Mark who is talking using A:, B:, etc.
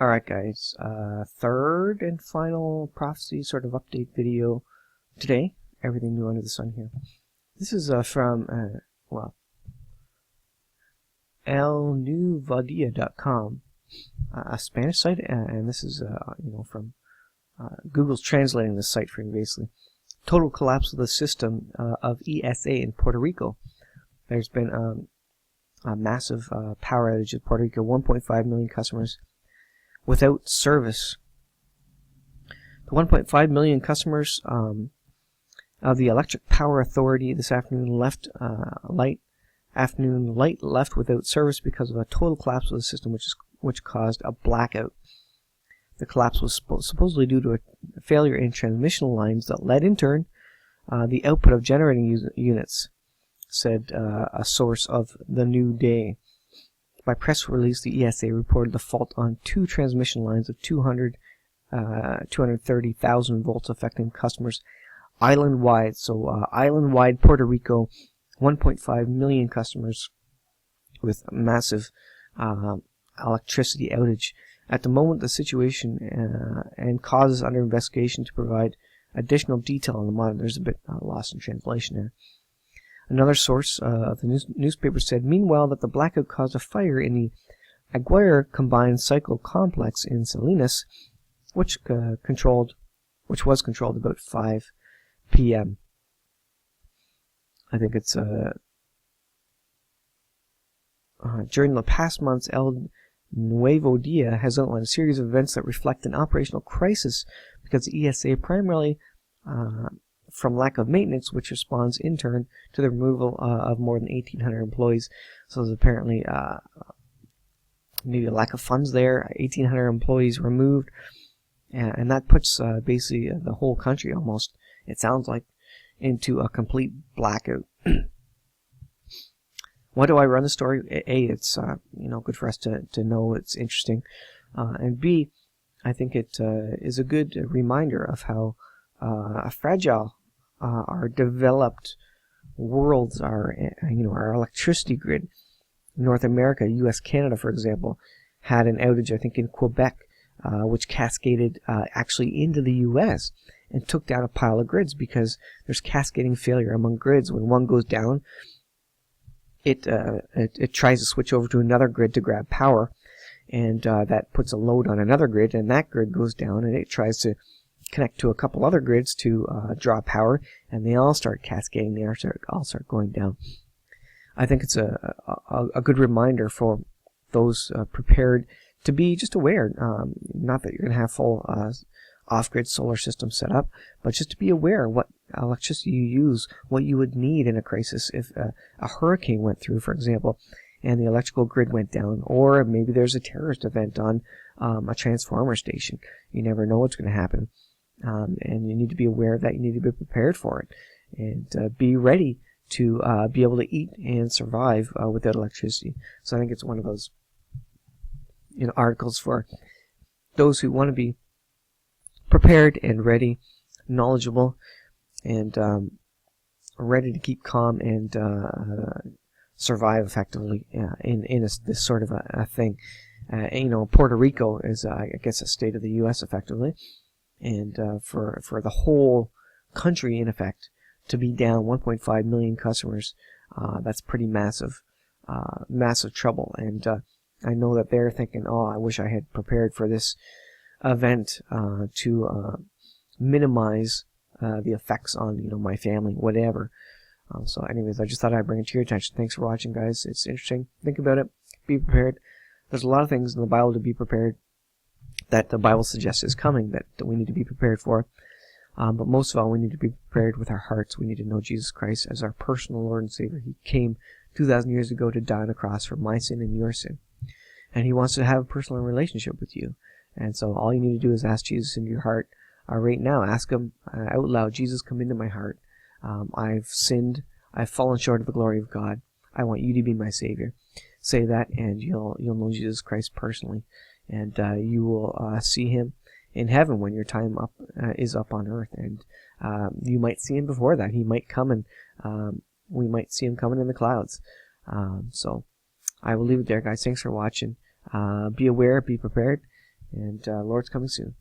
A: Alright guys, third and final prophecy sort of update video today. Everything new under the sun here. This is from, elnuvadia.com, a Spanish site, and this is, from Google's translating this site for you basically. Total collapse of the system of ESA in Puerto Rico. There's been a massive power outage in Puerto Rico, 1.5 million customers without service. The 1.5 million customers of the Electric Power Authority this afternoon left light left without service because of a total collapse of the system, which caused a blackout. The collapse was supposedly due to a failure in transmission lines that led in turn the output of generating units, said a source of the New Day. By press release, the ESA reported the fault on two transmission lines of 230,000 volts affecting customers island-wide. So island-wide Puerto Rico, 1.5 million customers with massive electricity outage. At the moment, the situation and causes under investigation. To provide additional detail on the matter. There's a bit lost in translation there. Another source of the newspaper said, meanwhile, that the blackout caused a fire in the Aguirre combined cycle complex in Salinas, which was controlled about 5 p.m. I think it's during the past months, El Nuevo Dia has outlined a series of events that reflect an operational crisis because the ESA primarily from lack of maintenance, which responds in turn to the removal of more than 1,800 employees. So there's apparently maybe a lack of funds there. 1,800 employees removed, and that puts basically the whole country almost, it sounds like, into a complete blackout. Why do I run the story? A, it's good for us to know. It's interesting, and B, I think it is a good reminder of how fragile our developed worlds are. Our electricity grid. North America, U.S., Canada, for example, had an outage, I think, in Quebec, which cascaded actually into the U.S. and took down a pile of grids because there's cascading failure among grids. When one goes down, it tries to switch over to another grid to grab power, and that puts a load on another grid, and that grid goes down, and it tries to connect to a couple other grids to draw power, and they all start cascading. They all start going down. I think it's a good reminder for those prepared to be just aware. Not that you're going to have full off-grid solar system set up, but just to be aware what electricity you use, what you would need in a crisis if a hurricane went through, for example, and the electrical grid went down, or maybe there's a terrorist event on a transformer station. You never know what's going to happen. And you need to be aware of that. You need to be prepared for it, and be ready to be able to eat and survive without electricity. So I think it's one of those articles for those who want to be prepared and ready, knowledgeable, and ready to keep calm and survive effectively in this sort of a thing. Puerto Rico is, I guess, a state of the U.S. effectively. And for the whole country, in effect, to be down 1.5 million customers, that's pretty massive trouble. And I know that they're thinking, oh, I wish I had prepared for this event to minimize the effects on my family, whatever. So anyways, I just thought I'd bring it to your attention. Thanks for watching, guys. It's interesting. Think about it. Be prepared. There's a lot of things in the Bible to be prepared, that the Bible suggests is coming, that we need to be prepared for. But most of all, we need to be prepared with our hearts. We need to know Jesus Christ as our personal Lord and Savior. He came 2,000 years ago to die on the cross for my sin and your sin. And He wants to have a personal relationship with you. And so all you need to do is ask Jesus into your heart. Right now, ask Him out loud, Jesus, come into my heart. I've sinned. I've fallen short of the glory of God. I want you to be my Savior. Say that, and you'll know Jesus Christ personally. And you will see Him in heaven when your time is up on earth. And you might see Him before that. He might come, and we might see Him coming in the clouds. So I will leave it there, guys. Thanks for watching. Be aware, be prepared, And Lord's coming soon.